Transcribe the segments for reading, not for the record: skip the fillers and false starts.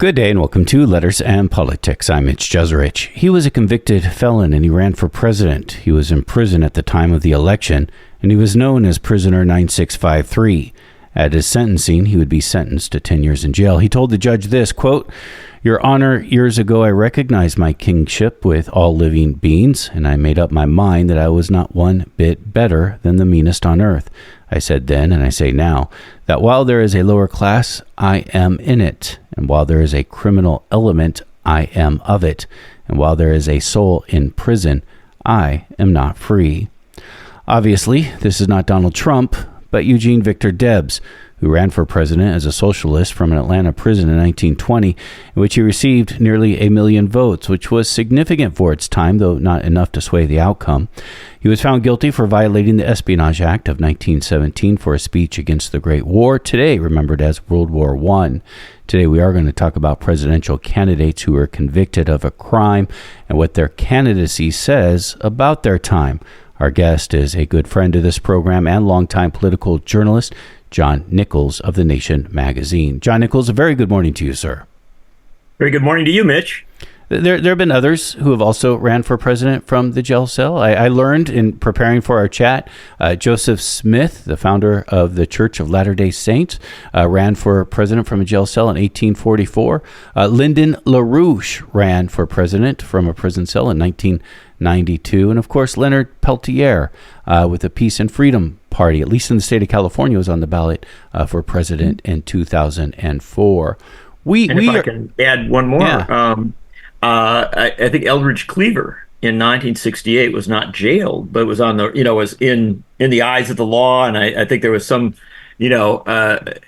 Good day and welcome to Letters and Politics. I'm Mitch Jeserich. He was a convicted felon and he ran for president. He was in prison at the time of the election and he was known as Prisoner 9653. At his sentencing, he would be sentenced to 10 years in jail. He told the judge this, quote, "Your Honor, years ago I recognized my kingship with all living beings, and I made up my mind that I was not one bit better than the meanest on earth. I said then, and I say now, that while there is a lower class, I am in it, and while there is a criminal element, I am of it, and while there is a soul in prison, I am not free." Obviously, this is not Donald Trump, but Eugene Victor Debs, who ran for president as a socialist from an Atlanta prison in 1920, in which he received nearly 1 million votes, which was significant for its time, though not enough to sway the outcome. He was found guilty for violating the Espionage Act of 1917 for a speech against the Great War, today remembered as World War I. Today we are going to talk about presidential candidates who were convicted of a crime and what their candidacy says about their time. Our guest is a good friend of this program and longtime political journalist, John Nichols of The Nation magazine. John Nichols, a very good morning to you, sir. Very good morning to you, Mitch. There have been others who have also ran for president from the jail cell. I learned in preparing for our chat, Joseph Smith, the founder of the Church of Latter-day Saints, ran for president from a jail cell in 1844. Lyndon LaRouche ran for president from a prison cell in 1992. And of course, Leonard Peltier with the Peace and Freedom Party, at least in the state of California, was on the ballot for president in 2004. If I can add one more. Yeah. I think Eldridge Cleaver in 1968 was not jailed, but was on the, was in the eyes of the law. And I think there was some, I'd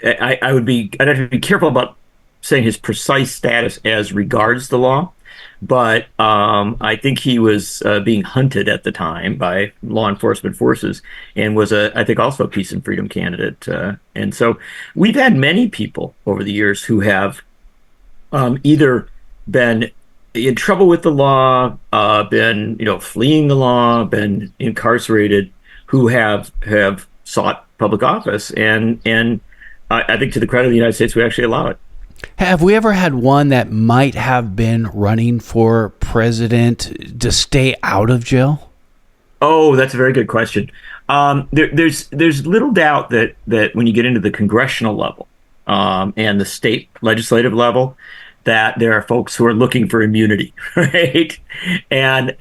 have to be careful about saying his precise status as regards the law. But I think he was being hunted at the time by law enforcement forces and was, I think, also a peace and freedom candidate. And so we've had many people over the years who have either been in trouble with the law, been fleeing the law, been incarcerated, who have sought public office, and I think to the credit of the United States, we actually allow it. Have we ever had one that might have been running for president to stay out of jail? Oh, that's a very good question. There's little doubt that when you get into the congressional level and the state legislative level, that there are folks who are looking for immunity, right? And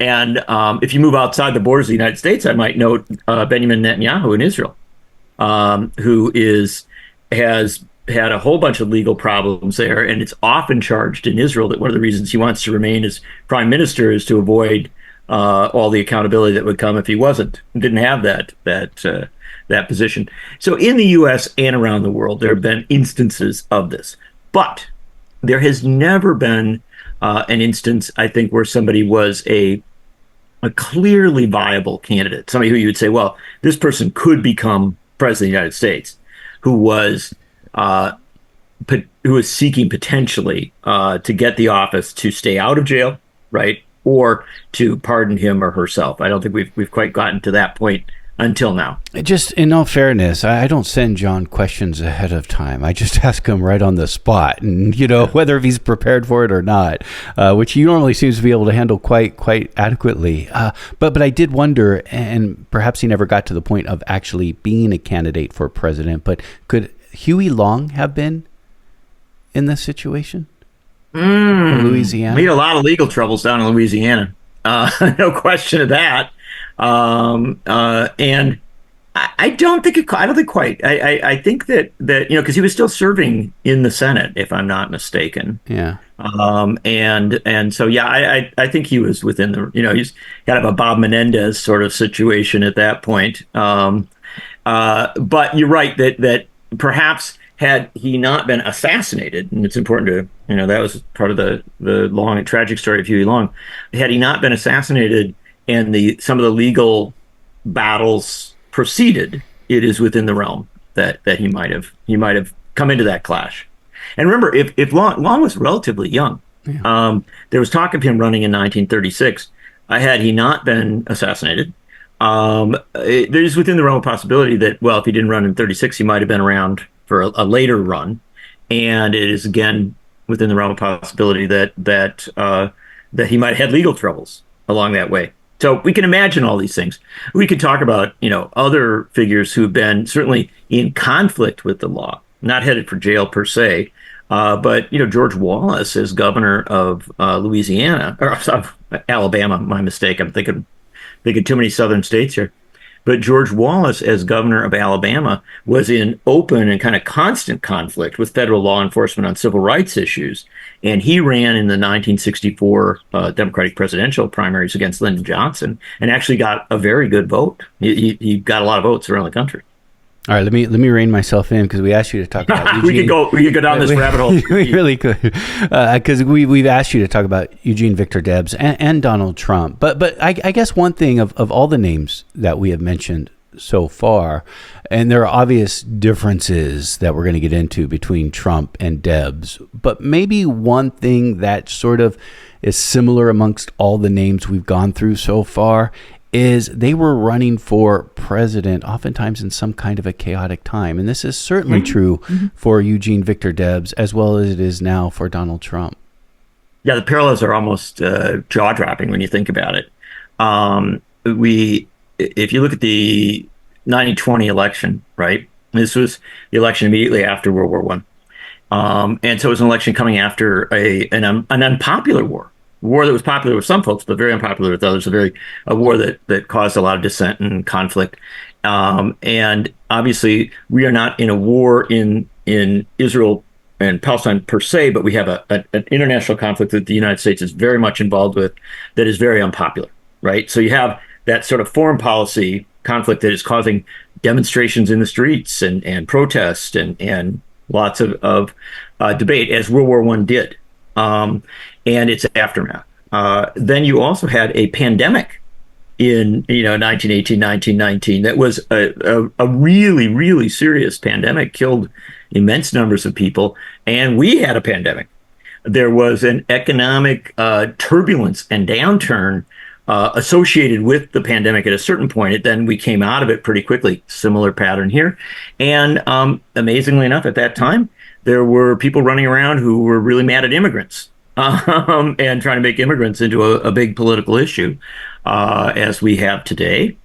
if you move outside the borders of the United States, I might note Benjamin Netanyahu in Israel, who has had a whole bunch of legal problems there, and it's often charged in Israel that one of the reasons he wants to remain as prime minister is to avoid all the accountability that would come if he didn't have that position. So in the U.S. and around the world, there have been instances of this, but there has never been an instance, I think, where somebody was a clearly viable candidate, somebody who you would say, well, this person could become president of the United States, who was seeking potentially to get the office to stay out of jail, right, or to pardon him or herself. I don't think we've quite gotten to that point until now. Just in all fairness, I don't send John questions ahead of time. I just ask him right on the spot, and whether he's prepared for it or not, which he normally seems to be able to handle quite adequately. But I did wonder, and perhaps he never got to the point of actually being a candidate for president. But could Huey Long have been in this situation? In Louisiana, we had a lot of legal troubles down in Louisiana. No question of that. And I don't think quite. I think that because he was still serving in the Senate, if I'm not mistaken. Yeah. And so I think he was within the he's kind of a Bob Menendez sort of situation at that point. But you're right that perhaps had he not been assassinated, and it's important to that was part of the long and tragic story of Huey Long. Had he not been assassinated, and some of the legal battles proceeded, it is within the realm that he might have come into that clash. And remember, if Long was relatively young, there was talk of him running in 1936. Had he not been assassinated, there's within the realm of possibility that, well, if he didn't run in 36, he might have been around for a later run. And it is again within the realm of possibility that he might have had legal troubles along that way. So we can imagine all these things. We could talk about, other figures who've been certainly in conflict with the law, not headed for jail per se, but George Wallace as governor of Louisiana or of Alabama. My mistake. I'm thinking too many southern states here. But George Wallace, as governor of Alabama, was in open and kind of constant conflict with federal law enforcement on civil rights issues. And he ran in the 1964 Democratic presidential primaries against Lyndon Johnson and actually got a very good vote. He got a lot of votes around the country. All right, let me rein myself in because we asked you to talk about Eugene. we could go down this rabbit hole. We really could, because we've asked you to talk about Eugene Victor Debs and Donald Trump. But I guess one thing of all the names that we have mentioned so far, and there are obvious differences that we're going to get into between Trump and Debs, but maybe one thing that sort of is similar amongst all the names we've gone through so far is they were running for president, oftentimes in some kind of a chaotic time. And this is certainly true for Eugene Victor Debs, as well as it is now for Donald Trump. Yeah, the parallels are almost jaw-dropping when you think about it. If you look at the 1920 election, right? This was the election immediately after World War I. And so it was an election coming after an unpopular war. War that was popular with some folks, but very unpopular with others. A war that caused a lot of dissent and conflict. And obviously, we are not in a war in Israel and Palestine per se, but we have an international conflict that the United States is very much involved with that is very unpopular, right? So you have that sort of foreign policy conflict that is causing demonstrations in the streets and protest and lots of debate, as World War I did. And its aftermath. Then you also had a pandemic in 1918, 1919 that was a really, really serious pandemic, killed immense numbers of people, and we had a pandemic. There was an economic turbulence and downturn associated with the pandemic at a certain point. Then we came out of it pretty quickly. Similar pattern here. And amazingly enough, at that time, there were people running around who were really mad at immigrants. And trying to make immigrants into a big political issue, as we have today.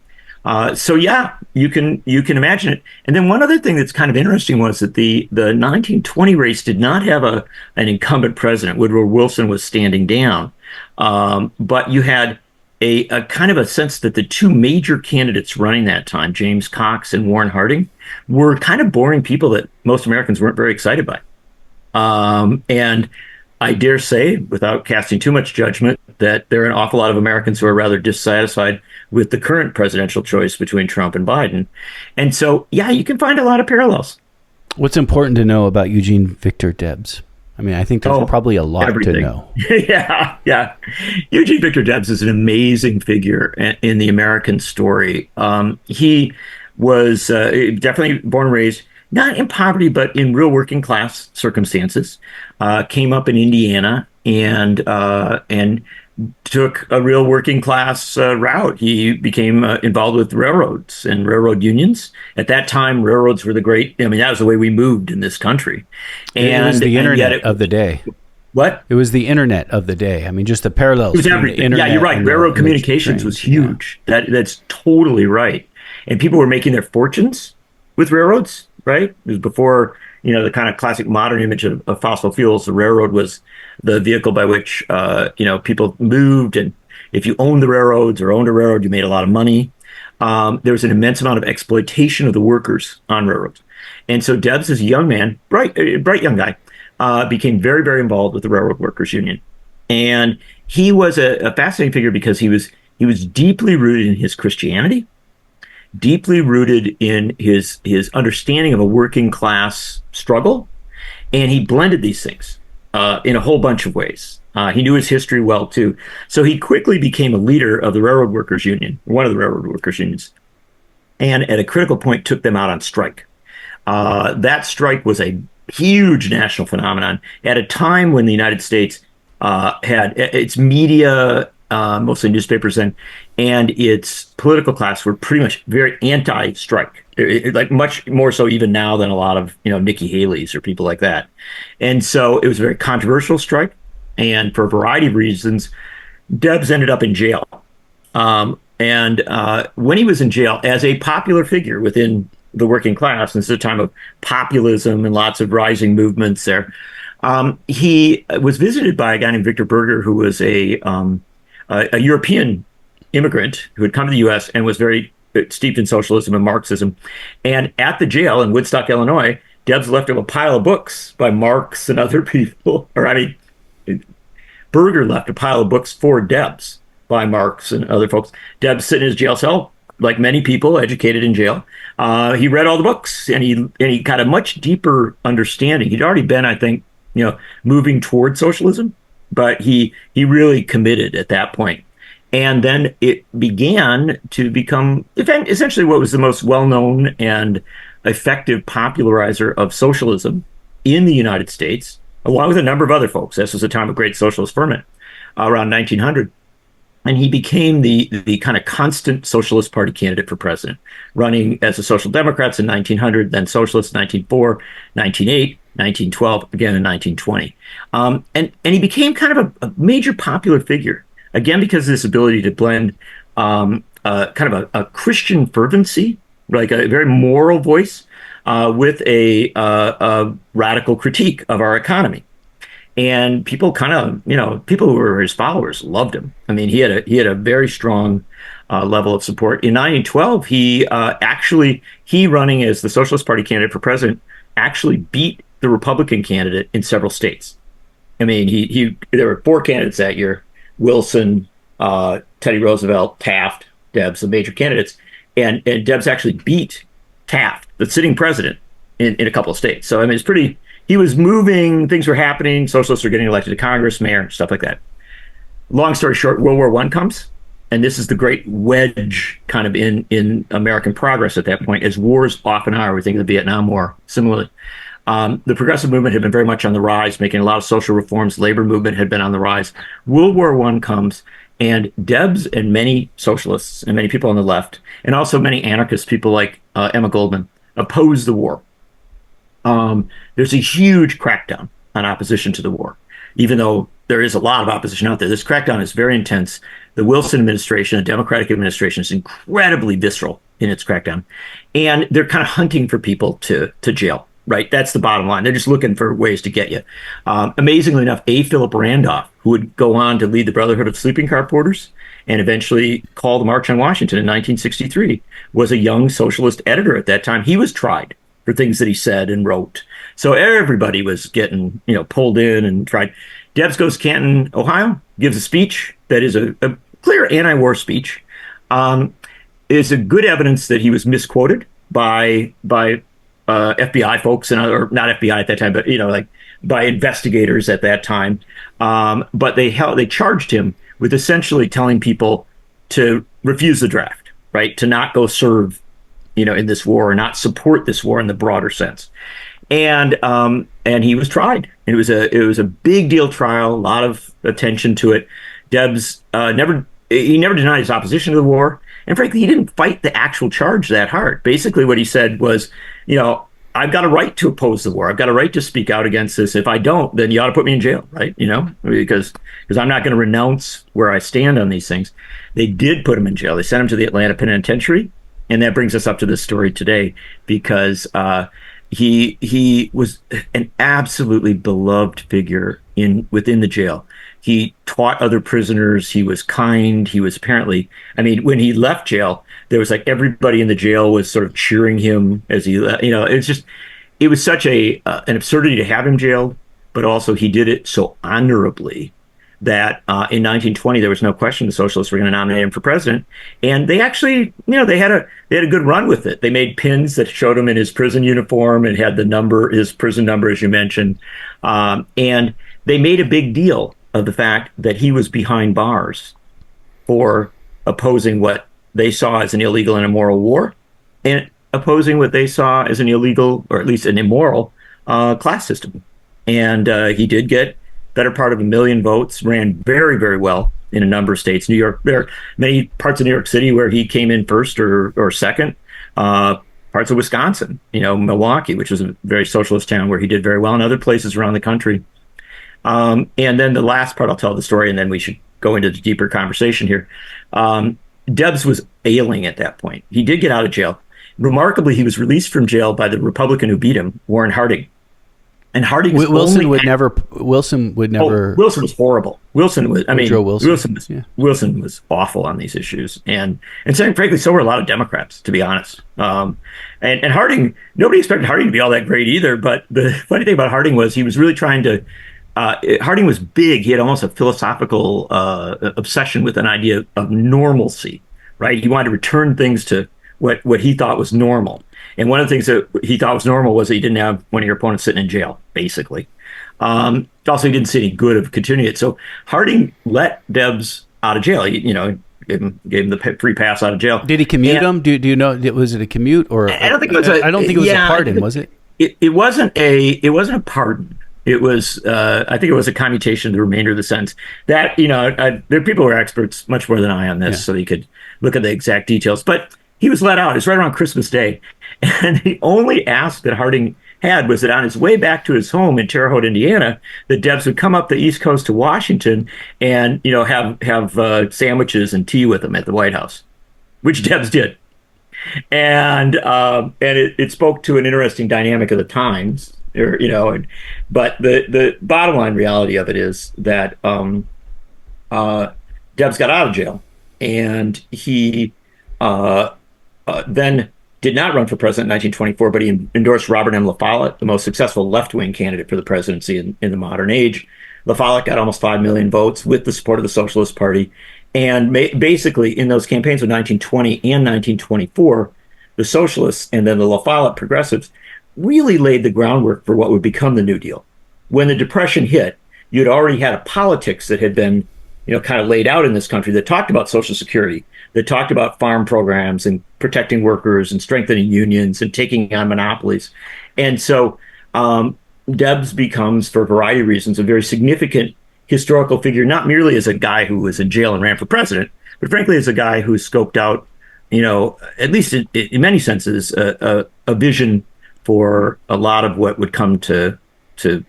So yeah, you can imagine it. And then one other thing that's kind of interesting was that the 1920 race did not have an incumbent president. Woodrow Wilson was standing down, but you had a kind of a sense that the two major candidates running that time, James Cox and Warren Harding, were kind of boring people that most Americans weren't very excited by, and I dare say, without casting too much judgment, that there are an awful lot of Americans who are rather dissatisfied with the current presidential choice between Trump and Biden. And so, yeah, you can find a lot of parallels. What's important to know about Eugene Victor Debs? I mean, I think there's probably a lot to know. Yeah. Eugene Victor Debs is an amazing figure in the American story. He was definitely born and raised not in poverty, but in real working class circumstances. Came up in Indiana and took a real working class route. He became involved with railroads and railroad unions. At that time, railroads were that was the way we moved in this country. And it was the internet of the day. What? It was the internet of the day. I mean, just the parallels. It was everything. Yeah, you're right. Railroad communications was huge. Yeah. That's totally right. And people were making their fortunes with railroads. Right? It was before, the kind of classic modern image of fossil fuels. The railroad was the vehicle by which, people moved. And if you owned the railroads or owned a railroad, you made a lot of money. There was an immense amount of exploitation of the workers on railroads. And so Debs, as a young man, bright young guy, became very, very involved with the Railroad Workers Union. And he was a fascinating figure because he was deeply rooted in his Christianity, deeply rooted in his understanding of a working class struggle. And he blended these things in a whole bunch of ways. He knew his history well, too. So he quickly became a leader of the Railroad Workers Union, one of the Railroad Workers Unions, and at a critical point took them out on strike. That strike was a huge national phenomenon at a time when the United States had its media mostly newspapers then, and its political class were pretty much very anti-strike, like much more so even now than a lot of Nikki Haley's or people like that. And so it was a very controversial strike, and for a variety of reasons, Debs ended up in jail. And when he was in jail, as a popular figure within the working class, and this is a time of populism and lots of rising movements there, he was visited by a guy named Victor Berger, who was a European immigrant who had come to the U.S. and was very steeped in socialism and Marxism. And at the jail in Woodstock, Illinois, Debs left him a pile of books by Marx and other people. Berger left a pile of books for Debs by Marx and other folks. Debs sat in his jail cell, like many people educated in jail. He read all the books, and he got a much deeper understanding. He'd already been, I think, moving toward socialism, but he really committed at that point. And then it began to become essentially what was the most well-known and effective popularizer of socialism in the United States, along with a number of other folks. This was a time of great socialist ferment around 1900. And he became the kind of constant Socialist Party candidate for president, running as a Social Democrats in 1900, then Socialist in 1904, 1908, 1912, again in 1920. And he became kind of a major popular figure, again, because of this ability to blend kind of a Christian fervency, like a very moral voice, with a radical critique of our economy. And people kind of, people who were his followers loved him. I mean, he had a very strong level of support. In 1912, he running as the Socialist Party candidate for president actually beat the Republican candidate in several states. I mean, there were 4 candidates that year: Wilson, Teddy Roosevelt, Taft, Debs, the major candidates, and Debs actually beat Taft, the sitting president, in a couple of states. So I mean, it's pretty. He was moving, things were happening, socialists are getting elected to Congress, mayor, stuff like that. Long story short, World War I comes, and this is the great wedge kind of in American progress at that point, as wars often are. We think of the Vietnam War similarly. The progressive movement had been very much on the rise, making a lot of social reforms. Labor movement had been on the rise. World War I comes, and Debs and many socialists and many people on the left, and also many anarchist people like Emma Goldman, oppose the war. There's a huge crackdown on opposition to the war, even though there is a lot of opposition out there. This crackdown is very intense. The Wilson administration, the Democratic administration, is incredibly visceral in its crackdown, and they're kind of hunting for people to jail. Right, that's the bottom line. They're just looking for ways to get you. Amazingly enough, A. Philip Randolph, who would go on to lead the Brotherhood of Sleeping Car Porters and eventually call the March on Washington in 1963, was a young socialist editor at that time. He was tried for things that he said and wrote. So everybody was getting, pulled in and tried. Debs goes to Canton, Ohio, gives a speech that is a clear anti-war speech. Is a good evidence that he was misquoted by FBI folks and or not FBI at that time, but by investigators at that time. But they charged him with essentially telling people to refuse the draft, right? To not go serve, in this war, or not support this war in the broader sense. And he was tried. It was a big deal trial, a lot of attention to it. Debs never denied his opposition to the war. And frankly, he didn't fight the actual charge that hard. Basically, what he said was, I've got a right to oppose the war. I've got a right to speak out against this. If I don't, then you ought to put me in jail, right? Because I'm not going to renounce where I stand on these things. They did put him in jail. They sent him to the Atlanta Penitentiary. And that brings us up to this story today, because he was an absolutely beloved figure within the jail. He taught other prisoners. He was kind. He was apparently, when he left jail, there was like everybody in the jail was sort of cheering him as he left. It was such an absurdity to have him jailed, but also he did it so honorably that in 1920 there was no question the socialists were going to nominate him for president. And they actually, they had a good run with it. They made pins that showed him in his prison uniform and had his prison number, as you mentioned, and they made a big deal of the fact that he was behind bars for opposing what they saw as an illegal and immoral war, and opposing what they saw as an illegal, or at least an immoral, class system. And he did get better part of 1 million votes, ran very, very well in a number of states. New York, there are many parts of New York City where he came in first or second. Parts of Wisconsin, Milwaukee, which was a very socialist town where he did very well, and other places around the country. And then the last part, I'll tell the story, and then we should go into the deeper conversation here. Debs was ailing at that point. He did get out of jail. Remarkably, he was released from jail by the Republican who beat him, Warren Harding. And Harding Wilson would never. Wilson was horrible. Wilson was. I mean, Wilson was awful on these issues, and frankly, so were a lot of Democrats, to be honest. And Harding, nobody expected Harding to be all that great either. But the funny thing about Harding was he was really trying to. Harding was big. He had almost a philosophical obsession with an idea of normalcy, right? He wanted to return things to what he thought was normal. And one of the things that he thought was normal was that he didn't have one of your opponents sitting in jail, basically. Also, he didn't see any good of continuing it. So Harding let Debs out of jail. He, gave him the free pass out of jail. Did he commute him? Do you know? Was it a commute or? I don't think it was. I don't think it was a pardon. Was it? It wasn't a pardon. It was. I think it was a commutation of the remainder of the sentence. That there are people who are experts much more than I on this, so they could look at the exact details. But he was let out. It was right around Christmas Day. And the only ask that Harding had was that on his way back to his home in Terre Haute, Indiana, that Debs would come up the East Coast to Washington and have sandwiches and tea with him at the White House, which Debs did. And it spoke to an interesting dynamic of the times, but the bottom line reality of it is that Debs got out of jail, and he then did not run for president in 1924, but he endorsed Robert M. La Follette, the most successful left-wing candidate for the presidency in the modern age. La Follette got almost 5 million votes with the support of the Socialist Party. And basically, in those campaigns of 1920 and 1924, the Socialists and then the La Follette progressives really laid the groundwork for what would become the New Deal. When the Depression hit, you'd already had a politics that had been kind of laid out in this country that talked about Social Security, that talked about farm programs and protecting workers and strengthening unions and taking on monopolies. And so Debs becomes, for a variety of reasons, a very significant historical figure, not merely as a guy who was in jail and ran for president, but frankly as a guy who scoped out, at least in many senses, a vision for a lot of what would come to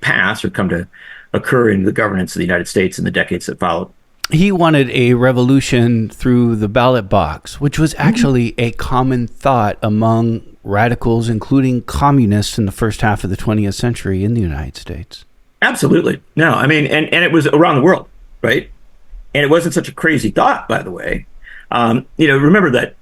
pass or come to occur in the governance of the United States in the decades that followed. He wanted a revolution through the ballot box, which was actually a common thought among radicals, including communists in the first half of the 20th century in the United States. Absolutely. No, I mean, and it was around the world, right? And it wasn't such a crazy thought, by the way. Remember that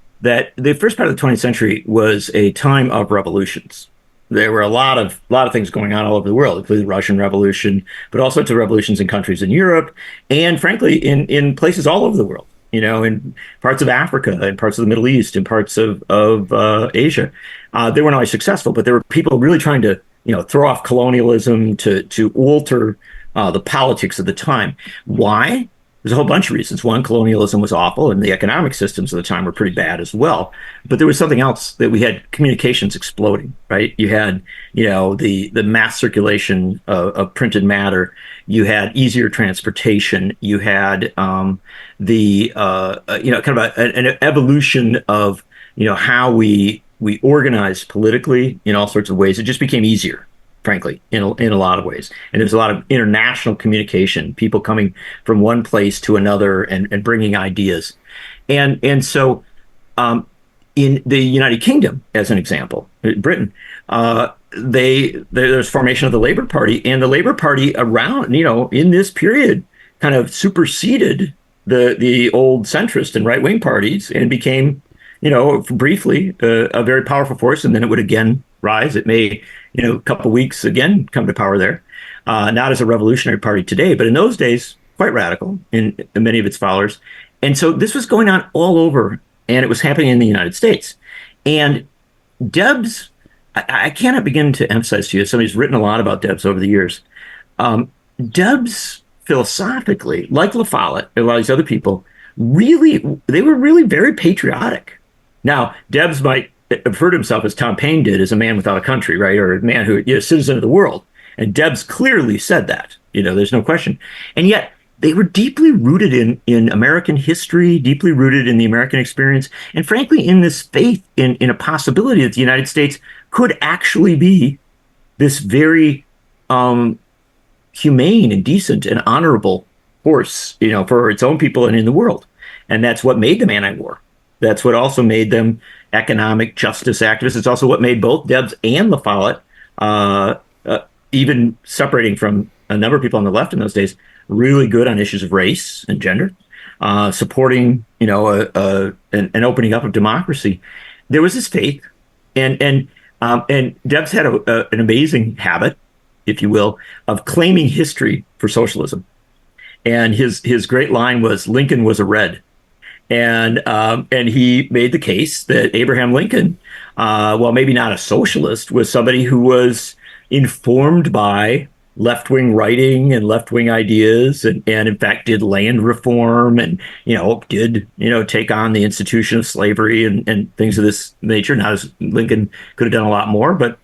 the first part of the 20th century was a time of revolutions. There were a lot of things going on all over the world, including the Russian Revolution, but all sorts of revolutions in countries in Europe, and frankly, in places all over the world. In parts of Africa, and parts of the Middle East, and parts of Asia. They weren't always successful, but there were people really trying to throw off colonialism, to alter the politics of the time. Why? There's a whole bunch of reasons. One, colonialism was awful, and the economic systems of the time were pretty bad as well. But there was something else, that we had communications exploding, right? You had, the mass circulation of printed matter. You had easier transportation. You had kind of an evolution of, how we organized politically in all sorts of ways. It just became easier, frankly, in a lot of ways. And there's a lot of international communication, people coming from one place to another and bringing ideas. And so in the United Kingdom, as an example, Britain, there's formation of the Labour Party, and the Labour Party around, in this period kind of superseded the old centrist and right-wing parties and became, briefly a very powerful force, and then it would again rise. It may, a couple of weeks again come to power there, not as a revolutionary party today, but in those days, quite radical in many of its followers. And so this was going on all over, and it was happening in the United States. And Debs, I cannot begin to emphasize to you, somebody's written a lot about Debs over the years. Debs, philosophically, like La Follette and a lot of these other people, they were really very patriotic. Now, Debs might refer to himself, as Tom Paine did, as a man without a country, right? Or a man who, citizen of the world. And Debs clearly said that, there's no question. And yet they were deeply rooted in American history, deeply rooted in the American experience, and frankly, in this faith in a possibility that the United States could actually be this very humane and decent and honorable force, for its own people and in the world. And that's what made them anti-war. That's what also made them economic justice activists. It's also what made both Debs and La Follette, even separating from a number of people on the left in those days, really good on issues of race and gender, supporting, an opening up of democracy. There was this faith, and Debs had an amazing habit, if you will, of claiming history for socialism. And his great line was, "Lincoln was a Red." And he made the case that Abraham Lincoln, while maybe not a socialist, was somebody who was informed by left-wing writing and left-wing ideas, and in fact did land reform, and did take on the institution of slavery and things of this nature. Not as Lincoln could have done a lot more, but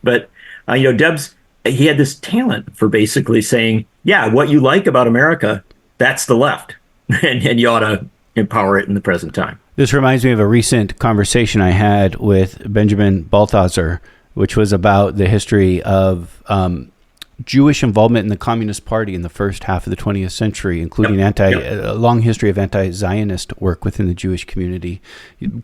Debs, he had this talent for basically saying, yeah, what you like about America, that's the left, and you ought to empower it in the present time. This reminds me of a recent conversation I had with Benjamin Balthazar, which was about the history of Jewish involvement in the Communist Party in the first half of the 20th century, including a long history of anti-Zionist work within the Jewish community,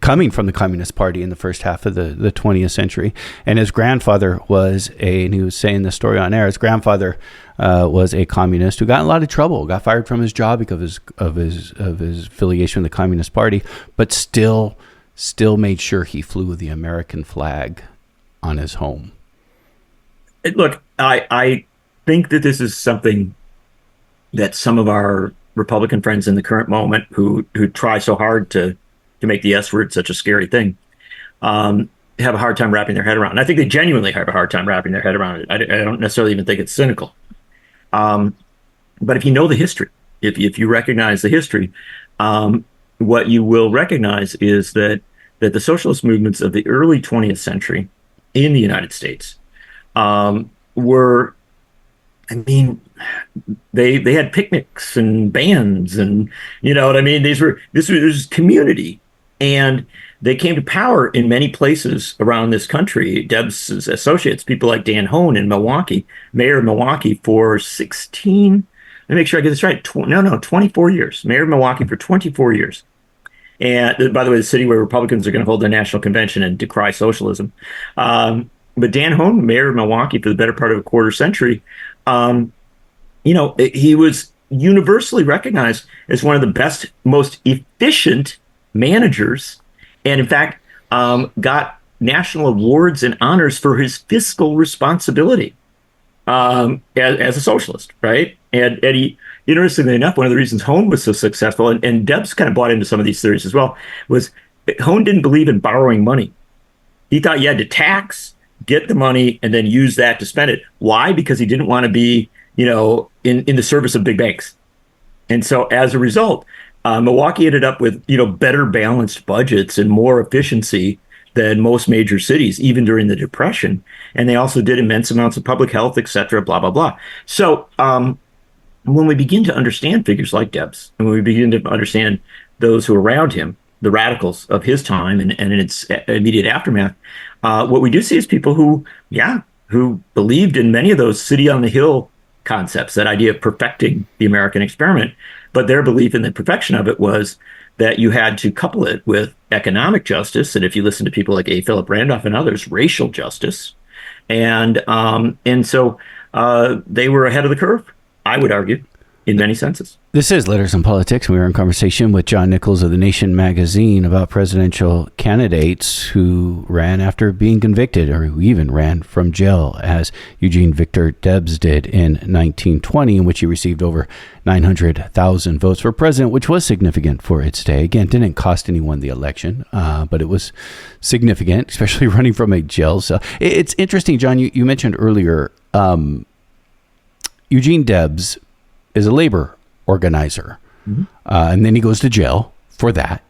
coming from the Communist Party in the first half of the 20th century. And his grandfather and he was saying the story on air, his grandfather was a communist who got in a lot of trouble, got fired from his job because of his affiliation with the Communist Party, but still made sure he flew the American flag on his home. Look, I think that this is something that some of our Republican friends in the current moment who try so hard to make the S word such a scary thing, have a hard time wrapping their head around. And I think they genuinely have a hard time wrapping their head around it. I don't necessarily even think it's cynical. But if you know the history, if you recognize the history, what you will recognize is that the socialist movements of the early 20th century in the United States were, they had picnics and bands, and this was community, and they came to power in many places around this country. Debs' associates, people like Dan Hone in Milwaukee, mayor of Milwaukee for 16, let me make sure I get this right, 24 years, mayor of Milwaukee for 24 years. And by the way, the city where Republicans are going to hold their national convention and decry socialism. But Dan Hone, mayor of Milwaukee for the better part of a quarter century, he was universally recognized as one of the best, most efficient managers, and in fact, got national awards and honors for his fiscal responsibility as a socialist, right? And he, interestingly enough, one of the reasons Hone was so successful, and Debs kind of bought into some of these theories as well, was Hone didn't believe in borrowing money. He thought you had to tax, get the money, and then use that to spend it. Why? Because he didn't want to be, in the service of big banks. And so as a result, Milwaukee ended up with, better balanced budgets and more efficiency than most major cities, even during the Depression. And they also did immense amounts of public health, et cetera, blah, blah, blah. So when we begin to understand figures like Debs, and when we begin to understand those who are around him, the radicals of his time and in its immediate aftermath, what we do see is people who believed in many of those city on the hill concepts, that idea of perfecting the American experiment. But their belief in the perfection of it was that you had to couple it with economic justice. And if you listen to people like A. Philip Randolph and others, racial justice. And so they were ahead of the curve, I would argue, in many senses. This is Letters on Politics. We were in conversation with John Nichols of The Nation magazine about presidential candidates who ran after being convicted, or who even ran from jail, as Eugene Victor Debs did in 1920, in which he received over 900,000 votes for president, which was significant for its day. Again, didn't cost anyone the election, but it was significant, especially running from a jail cell. It's interesting, John, you mentioned earlier, Eugene Debs is a labor organizer. Mm-hmm. And then he goes to jail for that.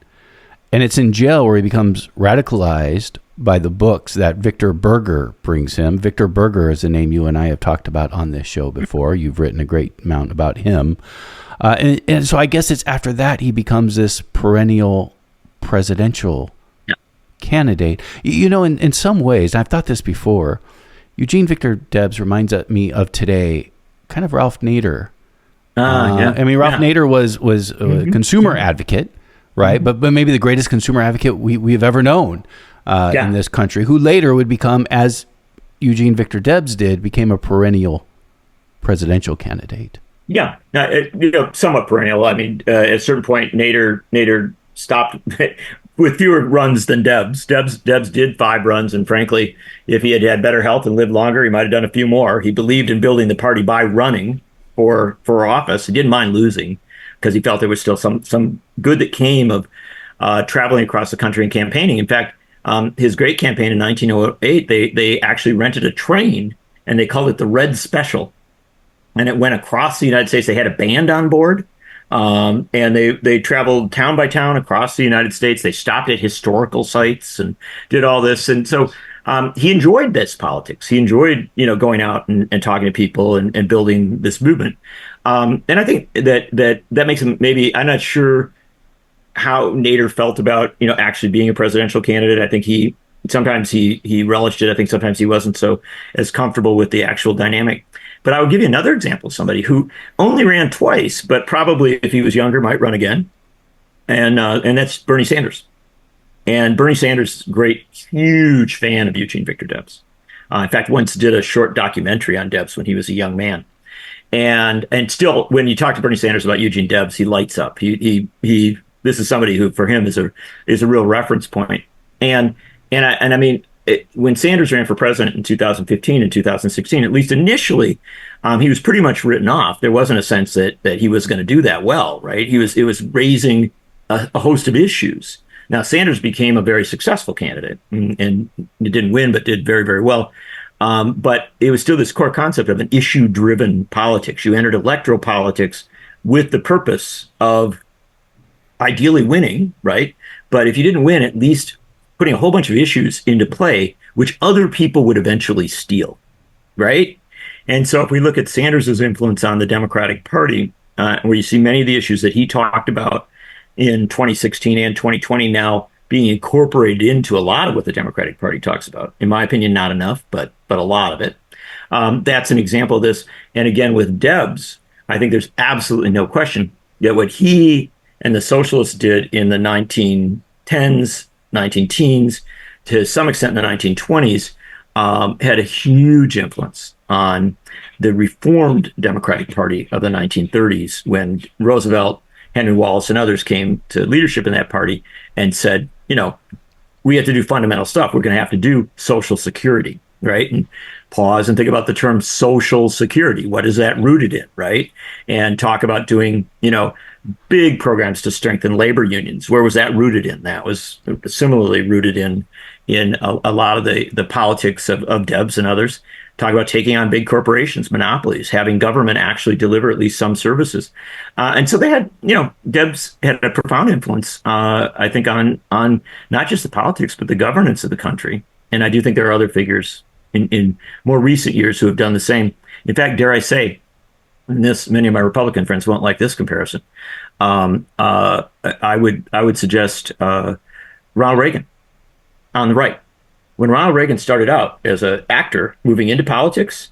And it's in jail where he becomes radicalized by the books that Victor Berger brings him. Victor Berger is a name you and I have talked about on this show before. You've written a great amount about him. And so I guess it's after that he becomes this perennial presidential candidate. In some ways, I've thought this before, Eugene Victor Debs reminds me of today, kind of Ralph Nader. I mean, Ralph Nader was a consumer advocate, right? But maybe the greatest consumer advocate we've ever known in this country, who later would become, as Eugene Victor Debs did, became a perennial presidential candidate. Yeah, somewhat perennial. I mean, at a certain point, Nader stopped with fewer runs than Debs. Debs did 5 runs, and frankly, if he had had better health and lived longer, he might have done a few more. He believed in building the party by running for office. He didn't mind losing because he felt there was still some good that came of traveling across the country and campaigning. In fact, his great campaign in 1908, they actually rented a train and they called it the Red Special. And it went across the United States. They had a band on board, and they traveled town by town across the United States. They stopped at historical sites and did all this. And so he enjoyed this politics. He enjoyed, going out and talking to people and building this movement. And I think that makes him, maybe, I'm not sure how Nader felt about, actually being a presidential candidate. I think sometimes he relished it. I think sometimes he wasn't so as comfortable with the actual dynamic. But I would give you another example of somebody who only ran twice, but probably if he was younger might run again. And that's Bernie Sanders. And Bernie Sanders, great, huge fan of Eugene Victor Debs. In fact, once did a short documentary on Debs when he was a young man. And still, when you talk to Bernie Sanders about Eugene Debs, he lights up. This is somebody who, for him, is a real reference point. And I mean, when Sanders ran for president in 2015 and 2016, at least initially, he was pretty much written off. There wasn't a sense that he was going to do that well, right? It was raising a host of issues. Now, Sanders became a very successful candidate and it didn't win, but did very, very well. But it was still this core concept of an issue-driven politics. You entered electoral politics with the purpose of ideally winning, right? But if you didn't win, at least putting a whole bunch of issues into play, which other people would eventually steal, right? And so if we look at Sanders' influence on the Democratic Party, where you see many of the issues that he talked about in 2016 and 2020 now being incorporated into a lot of what the Democratic Party talks about. In my opinion, not enough, but a lot of it. That's an example of this. And again, with Debs, I think there's absolutely no question that what he and the Socialists did in the 1910s, 19-teens, to some extent in the 1920s, had a huge influence on the reformed Democratic Party of the 1930s when Roosevelt, Henry Wallace, and others came to leadership in that party and said, we have to do fundamental stuff. We're going to have to do Social Security, right? And pause and think about the term Social Security. What is that rooted in, right? And talk about doing, big programs to strengthen labor unions. Where was that rooted in? That was similarly rooted in a lot of the politics of Debs and others. Talk about taking on big corporations, monopolies, having government actually deliver at least some services. And so they had, Debs had a profound influence, I think, on not just the politics, but the governance of the country. And I do think there are other figures in more recent years who have done the same. In fact, dare I say, and many of my Republican friends won't like this comparison. I would suggest Ronald Reagan on the right. When Ronald Reagan started out as an actor moving into politics,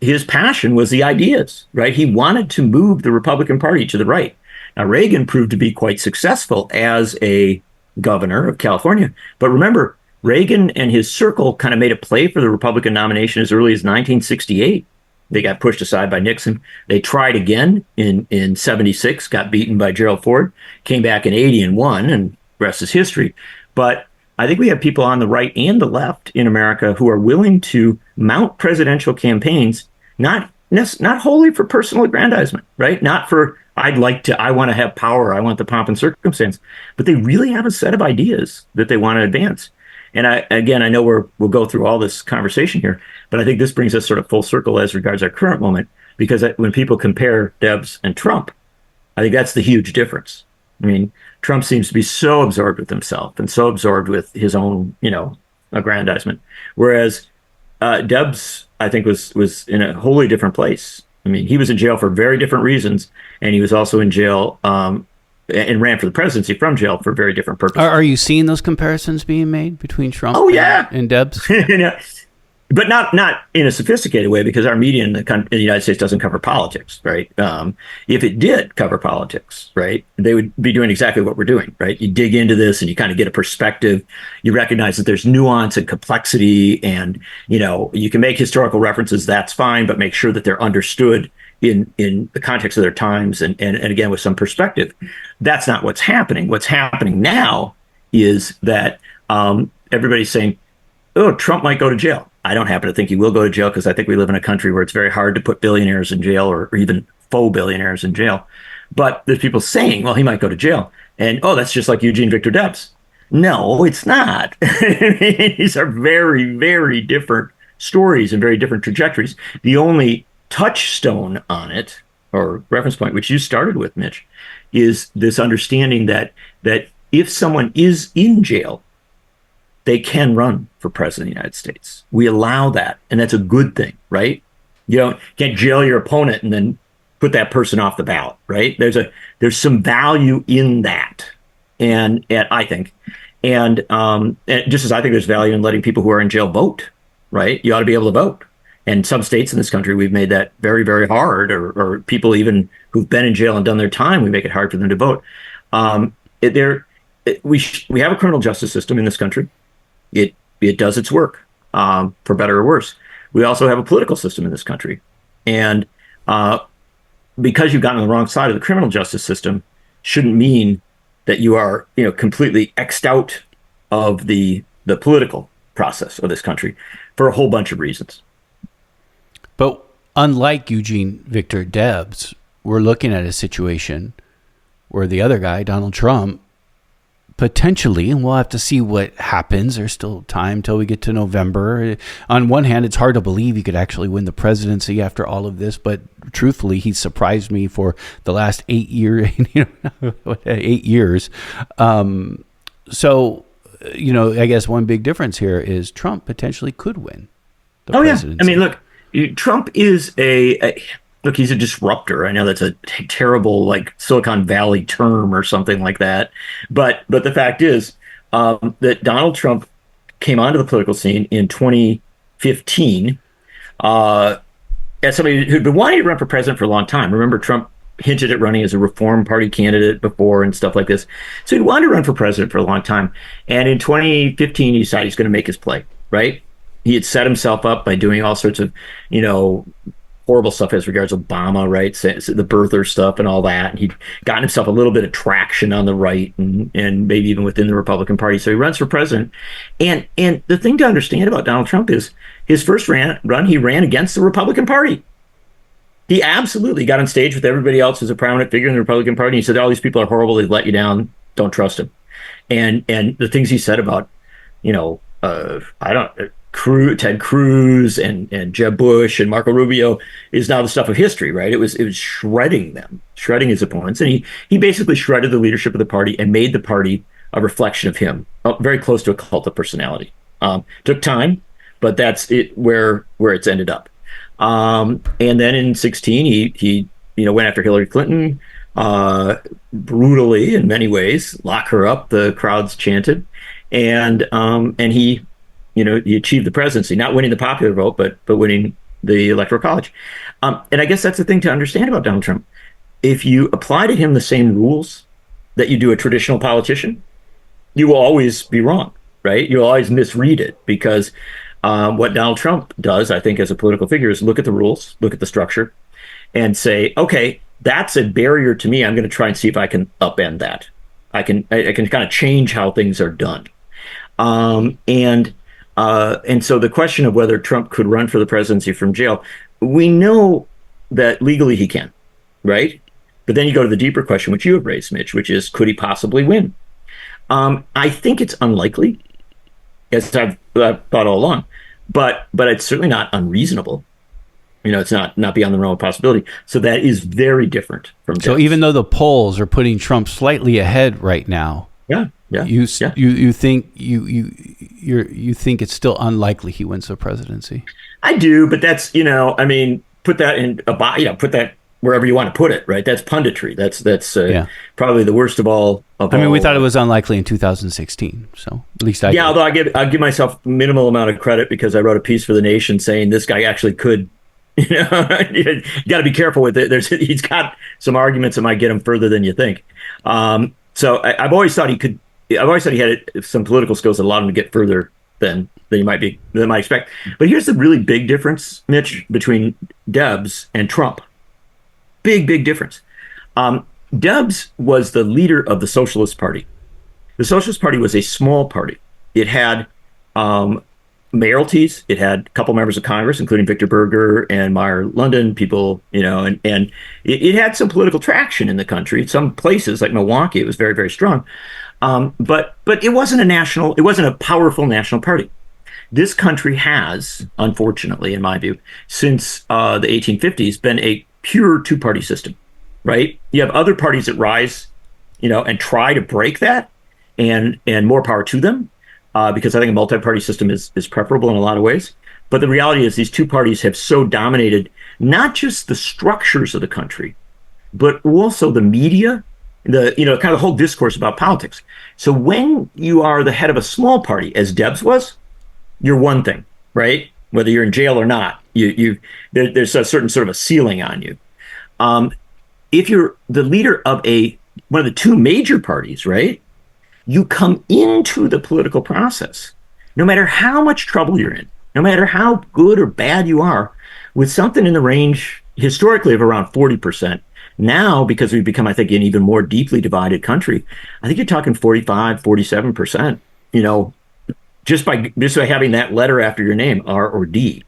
his passion was the ideas, right? He wanted to move the Republican Party to the right. Now, Reagan proved to be quite successful as a governor of California. But remember, Reagan and his circle kind of made a play for the Republican nomination as early as 1968. They got pushed aside by Nixon. They tried again in 76, got beaten by Gerald Ford, came back in 80 and won, and the rest is history. But I think we have people on the right and the left in America who are willing to mount presidential campaigns, not wholly for personal aggrandizement, right? Not for, I want to have power, I want the pomp and circumstance, but they really have a set of ideas that they want to advance. And I know we'll go through all this conversation here, but I think this brings us sort of full circle as regards our current moment, because when people compare Debs and Trump, I think that's the huge difference. I mean, Trump seems to be so absorbed with himself and so absorbed with his own, aggrandizement, whereas Debs, I think, was in a wholly different place. I mean, he was in jail for very different reasons, and he was also in jail and ran for the presidency from jail for very different purposes. Are you seeing those comparisons being made between Trump and Debs? But not in a sophisticated way, because our media in the United States doesn't cover politics, right? If it did cover politics, right, they would be doing exactly what we're doing, right? You dig into this and you kind of get a perspective. You recognize that there's nuance and complexity, and you can make historical references. That's fine, but make sure that they're understood in the context of their times, and again with some perspective. That's not what's happening. What's happening now is that everybody's saying, "Oh, Trump might go to jail." I don't happen to think he will go to jail, because I think we live in a country where it's very hard to put billionaires in jail, or even faux billionaires in jail. But there's people saying, well, he might go to jail. And, oh, that's just like Eugene Victor Debs. No, it's not. These are very, very different stories and very different trajectories. The only touchstone on it, or reference point, which you started with, Mitch, is this understanding that if someone is in jail, they can run for president of the United States. We allow that, and that's a good thing, right? You can't jail your opponent and then put that person off the ballot, right? There's some value in that, and I think, and just as I think there's value in letting people who are in jail vote, right? You ought to be able to vote. And some states in this country, we've made that very, very hard, or people even who've been in jail and done their time, we make it hard for them to vote. We have a criminal justice system in this country. It does its work, for better or worse. We also have a political system in this country. And because you've gotten on the wrong side of the criminal justice system shouldn't mean that you are completely X'd out of the political process of this country, for a whole bunch of reasons. But unlike Eugene Victor Debs, we're looking at a situation where the other guy, Donald Trump, potentially, and we'll have to see what happens. There's still time till we get to November. On one hand, it's hard to believe he could actually win the presidency after all of this, but truthfully, he surprised me for the last 8 years. 8 years. So, I guess one big difference here is Trump potentially could win the presidency. Yeah. I mean, look, Trump is Look, he's a disruptor. I know that's a terrible, like, Silicon Valley term or something like that. But the fact is that Donald Trump came onto the political scene in 2015 as somebody who'd been wanting to run for president for a long time. Remember, Trump hinted at running as a Reform Party candidate before and stuff like this. So he wanted to run for president for a long time. And in 2015, he decided he's going to make his play, right? He had set himself up by doing all sorts of, horrible stuff as regards Obama, right? The birther stuff and all that. And he'd gotten himself a little bit of traction on the right and maybe even within the Republican Party. So he runs for president. And the thing to understand about Donald Trump is his first run, he ran against the Republican Party. He absolutely got on stage with everybody else as a prominent figure in the Republican Party. He said, all these people are horrible. They let you down. Don't trust him. And the things he said about, Ted Cruz and Jeb Bush and Marco Rubio is now the stuff of history, right? It was shredding them, shredding his opponents. And he basically shredded the leadership of the party and made the party a reflection of him, very close to a cult of personality. Took time, but that's it where it's ended up. And then in 2016, he went after Hillary Clinton brutally in many ways, lock her up, the crowds chanted. And he achieved the presidency, not winning the popular vote, but winning the Electoral College. And I guess that's the thing to understand about Donald Trump. If you apply to him the same rules that you do a traditional politician, you will always be wrong, right? You'll always misread it, because what Donald Trump does, I think, as a political figure, is look at the rules, look at the structure, and say, okay, that's a barrier to me. I'm going to try and see if I can upend that. I can kind of change how things are done. And so the question of whether Trump could run for the presidency from jail, we know that legally he can, right? But then you go to the deeper question, which you have raised, Mitch, which is, could he possibly win? I think it's unlikely, as I've thought all along, but it's certainly not unreasonable. It's not beyond the realm of possibility. So that is very different from Debs. So even though the polls are putting Trump slightly ahead right now, you think you think it's still unlikely he wins the presidency? I do, but that's put put that in put that wherever you want to put it, right? That's punditry. That's Yeah. probably the worst of all. I mean, we thought it was unlikely in 2016, so at least I Yeah, did. although I give myself minimal amount of credit because I wrote a piece for the Nation saying this guy actually could. You got to be careful with it. He's got some arguments that might get him further than you think. So I've always thought he could. I've always thought he had some political skills that allowed him to get further than you might expect. But here's the really big difference, Mitch, between Debs and Trump. Big difference. Debs was the leader of the Socialist Party. The Socialist Party was a small party. It had mayoralties. It had a couple members of Congress, including Victor Berger and Meyer London, people, and it had some political traction in the country. Some places like Milwaukee, it was very, very strong. But it wasn't a powerful national party. This country has, unfortunately, in my view, since the 1850s, been a pure two-party system, right? You have other parties that rise, and try to break that, and more power to them. Because I think a multi-party system is preferable in a lot of ways. But the reality is these two parties have so dominated not just the structures of the country, but also the media, kind of the whole discourse about politics. So when you are the head of a small party, as Debs was, you're one thing, right? Whether you're in jail or not, there's a certain sort of a ceiling on you. If you're the leader of one of the two major parties, right? You come into the political process, no matter how much trouble you're in, no matter how good or bad you are, with something in the range historically of around 40%. Now, because we've become, I think, an even more deeply divided country, I think you're talking 45, 47%, just by having that letter after your name, R or D.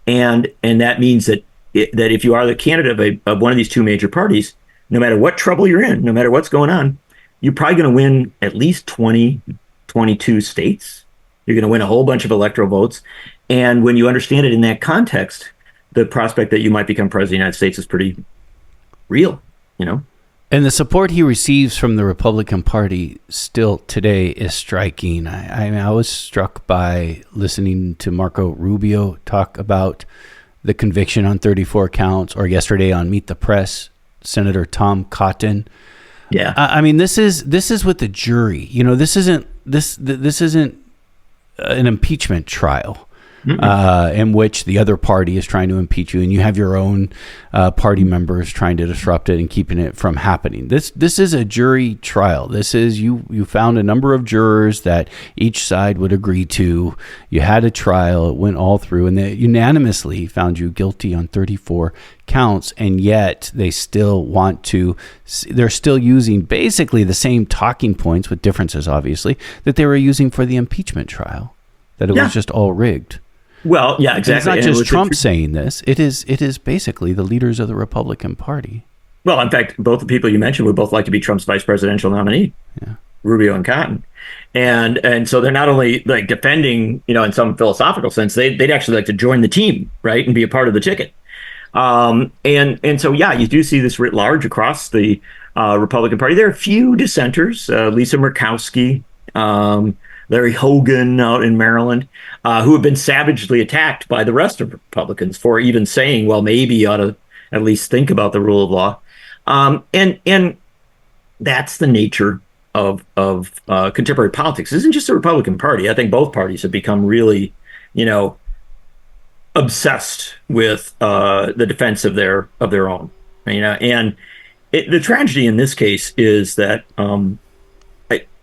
And that means that if you are the candidate of one of these two major parties, no matter what trouble you're in, no matter what's going on, you're probably going to win at least 20, 22 states. You're going to win a whole bunch of electoral votes. And when you understand it in that context, the prospect that you might become president of the United States is pretty real, And the support he receives from the Republican Party still today is striking. I was struck by listening to Marco Rubio talk about the conviction on 34 counts, or yesterday on Meet the Press, Senator Tom Cotton. Yeah, I mean, this is with the jury. This isn't an impeachment trial in which the other party is trying to impeach you, and you have your own party members trying to disrupt it and keeping it from happening. This is a jury trial. This is you found a number of jurors that each side would agree to. You had a trial. It went all through, and they unanimously found you guilty on 34 counts, and yet they're still using basically the same talking points, with differences obviously, that they were using for the impeachment trial, that it was just all rigged. Well, yeah, exactly. And it's not just Trump saying this. It is basically the leaders of the Republican Party. Well, in fact, both the people you mentioned would both like to be Trump's vice presidential nominee, Rubio and Cotton. And so they're not only like defending, in some philosophical sense, they'd actually like to join the team, right, and be a part of the ticket. And so, yeah, you do see this writ large across the Republican Party. There are a few dissenters, Lisa Murkowski, Larry Hogan out in Maryland, who have been savagely attacked by the rest of Republicans for even saying, well, maybe you ought to at least think about the rule of law. And that's the nature of contemporary politics. It isn't just the Republican Party. I think both parties have become really, obsessed with the defense of their own. And the tragedy in this case is that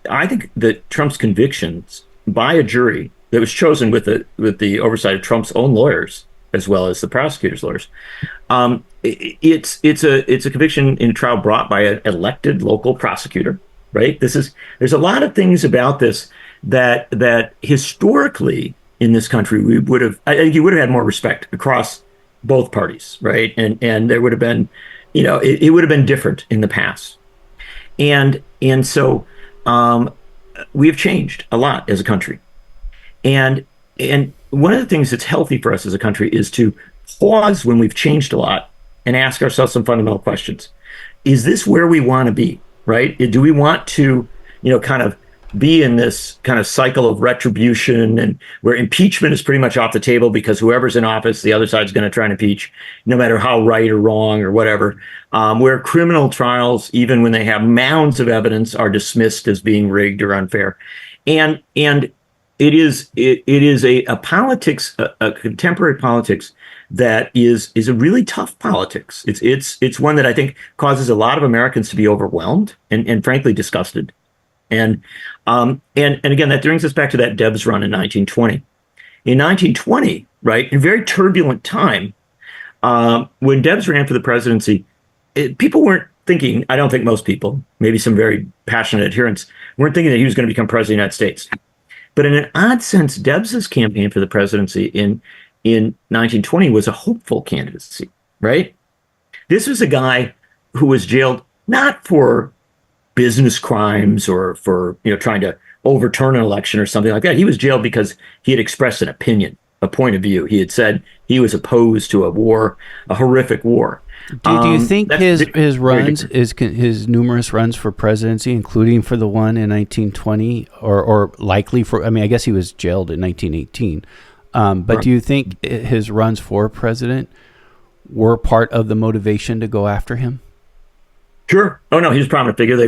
I think that Trump's convictions by a jury that was chosen with the oversight of Trump's own lawyers as well as the prosecutor's lawyers, it's a conviction in a trial brought by an elected local prosecutor, right? There's a lot of things about this that historically in this country I think you would have had more respect across both parties, right? And there would have been, it would have been different in the past, and so. We have changed a lot as a country. And one of the things that's healthy for us as a country is to pause when we've changed a lot and ask ourselves some fundamental questions. Is this where we want to be, right? Do we want to, kind of be in this kind of cycle of retribution, and where impeachment is pretty much off the table because whoever's in office, the other side's going to try and impeach, no matter how right or wrong or whatever. Where criminal trials, even when they have mounds of evidence, are dismissed as being rigged or unfair, and it is a politics, a contemporary politics that is a really tough politics. It's one that I think causes a lot of Americans to be overwhelmed and frankly disgusted. And again, that brings us back to that Debs run in 1920. In 1920, right, in a very turbulent time, when Debs ran for the presidency, people weren't thinking, I don't think most people, maybe some very passionate adherents, weren't thinking that he was going to become president of the United States. But in an odd sense, Debs's campaign for the presidency in 1920 was a hopeful candidacy, right? This was a guy who was jailed not for business crimes or for trying to overturn an election or something like that. He was jailed because he had expressed an opinion, a point of view. He had said he was opposed to a war, a horrific war. Do you think his runs, his numerous runs for presidency, including for the one in 1920, or likely for? I mean, I guess he was jailed in 1918. But right. Do you think his runs for president were part of the motivation to go after him? Sure. Oh no, he's a prominent figure.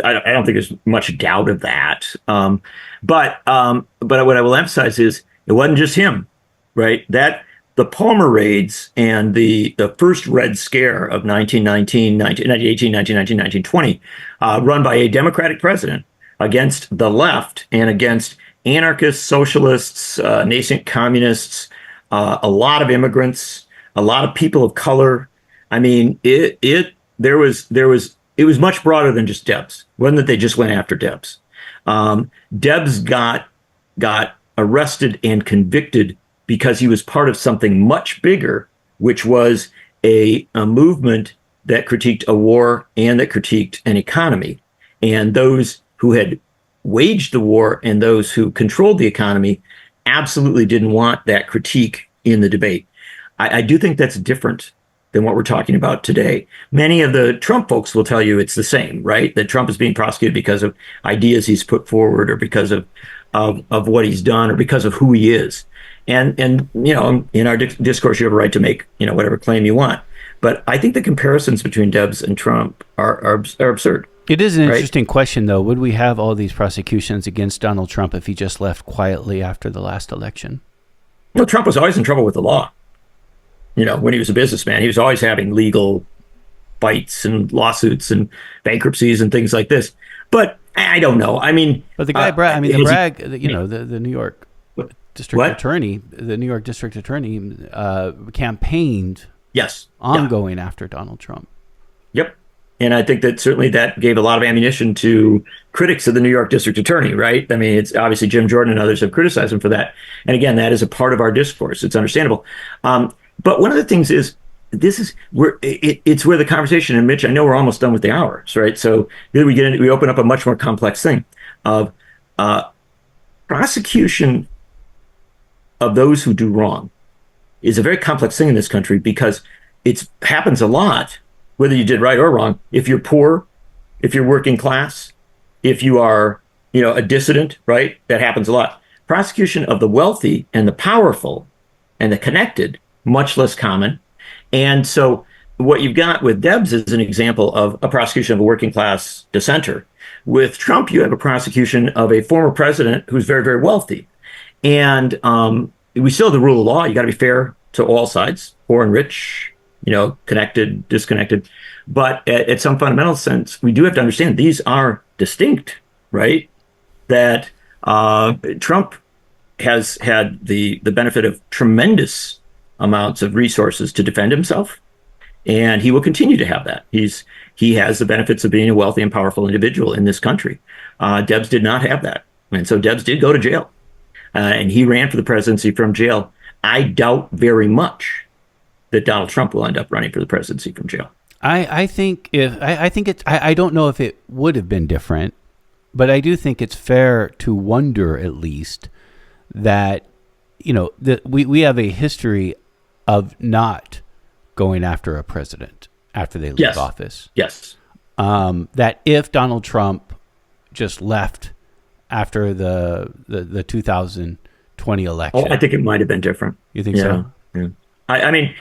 I don't think there's much doubt of that. But what I will emphasize is it wasn't just him, right? That the Palmer raids and the first Red Scare of 1918, 1920, run by a Democratic president against the left and against anarchists, socialists, nascent communists, a lot of immigrants, a lot of people of color. I mean, it was much broader than just Debs. It wasn't that they just went after Debs. Debs got arrested and convicted because he was part of something much bigger, which was a movement that critiqued a war and that critiqued an economy. And those who had waged the war and those who controlled the economy absolutely didn't want that critique in the debate. I do think that's different than what we're talking about today. Many of the Trump folks will tell you it's the same, right? That Trump is being prosecuted because of ideas he's put forward or because of what he's done or because of who he is. And in our discourse, you have a right to make, whatever claim you want. But I think the comparisons between Debs and Trump are absurd. It is an interesting question, though. Would we have all these prosecutions against Donald Trump if he just left quietly after the last election? Well, Trump was always in trouble with the law. When he was a businessman, he was always having legal fights and lawsuits and bankruptcies and things like this. But I don't know. I mean, but the guy, the New York district attorney, campaigned, ongoing after Donald Trump. Yep. And I think that certainly that gave a lot of ammunition to critics of the New York district attorney, right? I mean, it's obviously Jim Jordan and others have criticized him for that. And again, that is a part of our discourse. It's understandable. But one of the things is, it's where the conversation, and Mitch, I know we're almost done with the hours, right? So then we open up a much more complex thing of prosecution of those who do wrong is a very complex thing in this country because it happens a lot, whether you did right or wrong. If you're poor, if you're working class, if you are, a dissident, right? That happens a lot. Prosecution of the wealthy and the powerful and the connected, much less common. And so what you've got with Debs is an example of a prosecution of a working class dissenter. With Trump, you have a prosecution of a former president who's very, very wealthy. And we still have the rule of law. You got to be fair to all sides, poor and rich, connected, disconnected. But at some fundamental sense, we do have to understand these are distinct, right? That Trump has had the benefit of tremendous amounts of resources to defend himself, and he will continue to have that. He has the benefits of being a wealthy and powerful individual in this country. Debs did not have that, and so Debs did go to jail, and he ran for the presidency from jail. I doubt very much that Donald Trump will end up running for the presidency from jail. I think I don't know if it would have been different, but I do think it's fair to wonder at least that we have a history of not going after a president after they leave office. Yes. That if Donald Trump just left after the 2020 election. Oh, I think it might have been different. You think so? Yeah. I mean,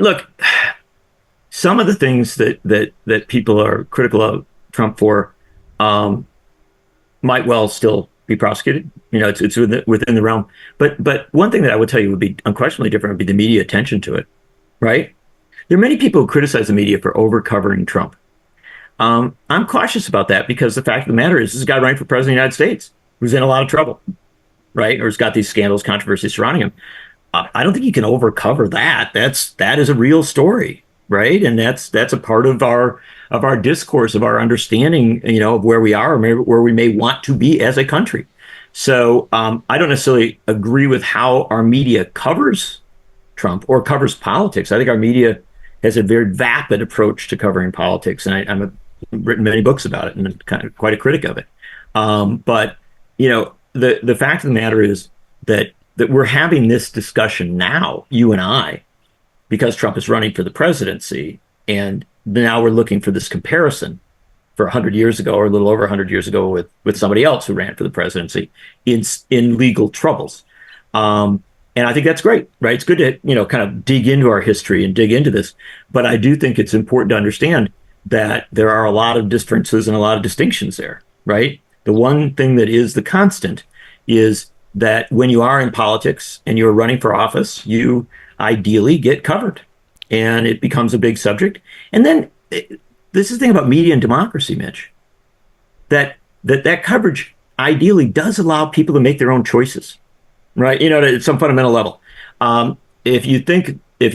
look, some of the things that people are critical of Trump for might well still be prosecuted. It's within the realm. But one thing that I would tell you would be unquestionably different would be the media attention to it, right? There are many people who criticize the media for over-covering Trump. I'm cautious about that because the fact of the matter is, this is a guy running for president of the United States who's in a lot of trouble, right? Or has got these scandals, controversies surrounding him. I don't think you can overcover that. That is a real story, right? And that's a part of our discourse, of our understanding, of where we are, or maybe where we may want to be as a country. So I don't necessarily agree with how our media covers Trump or covers politics. I think our media has a very vapid approach to covering politics, and I've written many books about it, and I'm kind of quite a critic of it. But the fact of the matter is that we're having this discussion now, you and I, because Trump is running for the presidency, and now we're looking for this comparison for 100 years ago, or a little over 100 years ago, with somebody else who ran for the presidency in legal troubles. And I think that's great, right? It's good to, kind of dig into our history and dig into this. But I do think it's important to understand that there are a lot of differences and a lot of distinctions there, right? The one thing that is the constant is that when you are in politics and you're running for office, you ideally get covered, and it becomes a big subject. And then this is the thing about media and democracy, Mitch, that coverage ideally does allow people to make their own choices, right? At some fundamental level. If you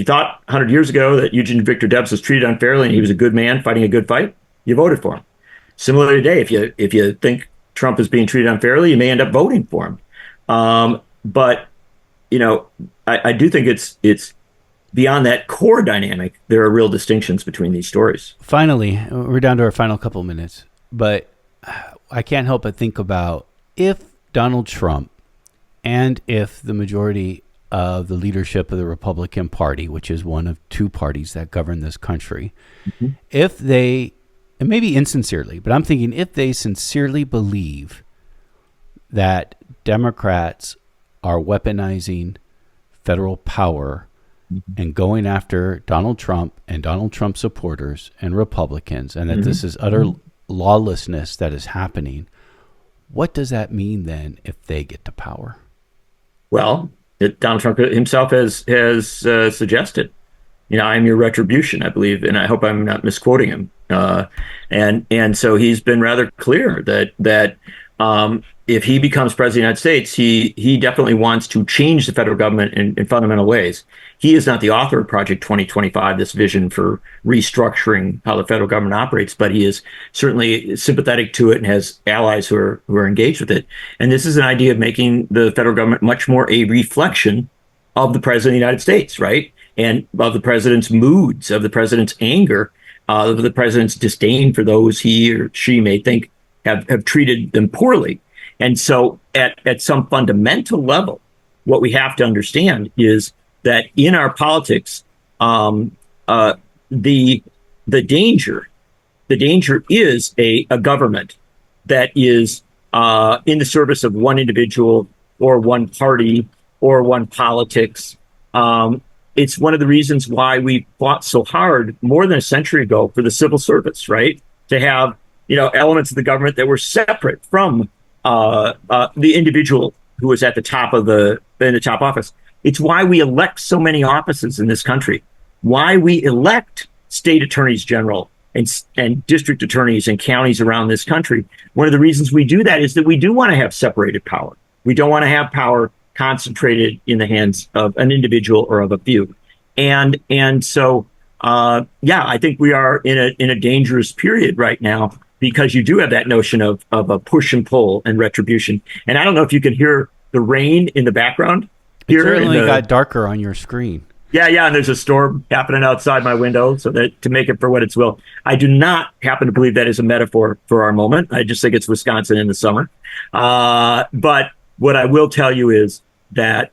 thought 100 years ago that Eugene Victor Debs was treated unfairly and he was a good man fighting a good fight, you voted for him. Similarly today, if you think Trump is being treated unfairly, you may end up voting for him. But I do think it's beyond that core dynamic. There are real distinctions between these stories. Finally, we're down to our final couple of minutes, but I can't help but think about if Donald Trump and if the majority of the leadership of the Republican Party, which is one of two parties that govern this country, if they, and maybe insincerely, but I'm thinking if they sincerely believe that Democrats are weaponizing federal power and going after Donald Trump and Donald Trump supporters and Republicans, and that this is utter lawlessness that is happening, what does that mean then if they get to power? Well, Donald Trump himself has suggested, I am your retribution, I believe, and I hope I'm not misquoting him. And so he's been rather clear that if he becomes president of the United States, he definitely wants to change the federal government in fundamental ways. He is not the author of Project 2025, this vision for restructuring how the federal government operates, but he is certainly sympathetic to it and has allies who are engaged with it. And this is an idea of making the federal government much more a reflection of the president of the United States, right? And of the president's moods, of the president's anger, of the president's disdain for those he or she may think have treated them poorly. And so at some fundamental level, what we have to understand is that in our politics, the danger is a government that is in the service of one individual or one party or one politics. It's one of the reasons why we fought so hard more than a century ago for the civil service, right? To have elements of the government that were separate from the individual who was at the top of in the top office. It's why we elect so many offices in this country. Why we elect state attorneys general and district attorneys and counties around this country. One of the reasons we do that is that we do want to have separated power. We don't want to have power concentrated in the hands of an individual or of a few. And so, I think we are in a dangerous period right now, because you do have that notion of a push and pull and retribution. And I don't know if you can hear the rain in the background. It certainly got darker on your screen. Yeah, and there's a storm happening outside my window, so that to make it for what it's will. I do not happen to believe that is a metaphor for our moment. I just think it's Wisconsin in the summer. But what I will tell you is that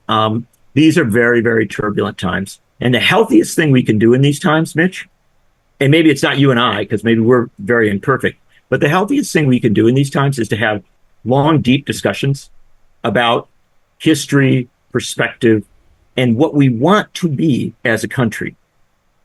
these are very, very turbulent times. And the healthiest thing we can do in these times, Mitch, and maybe it's not you and I, because maybe we're very imperfect, but the healthiest thing we can do in these times is to have long, deep discussions about history, perspective, and what we want to be as a country.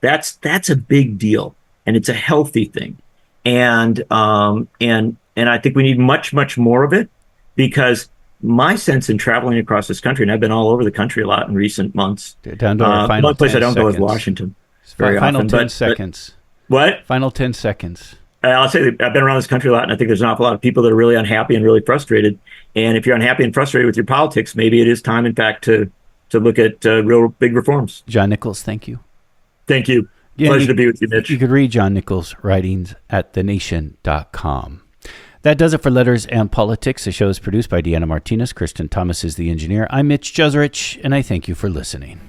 That's a big deal, and it's a healthy thing. And I think we need much, much more of it, because my sense in traveling across this country, and I've been all over the country a lot in recent months. Down to our final one place 10 I don't seconds. go is Washington. Very Final often, 10 seconds. What? Final 10 seconds. I'll say that I've been around this country a lot, and I think there's an awful lot of people that are really unhappy and really frustrated. And if you're unhappy and frustrated with your politics, maybe it is time, in fact, to look at real big reforms. John Nichols, thank you. Thank you. Yeah, Pleasure to be with you, Mitch. You could read John Nichols' writings at thenation.com. That does it for Letters and Politics. The show is produced by Deanna Martinez. Kristen Thomas is the engineer. I'm Mitch Jeserich, and I thank you for listening.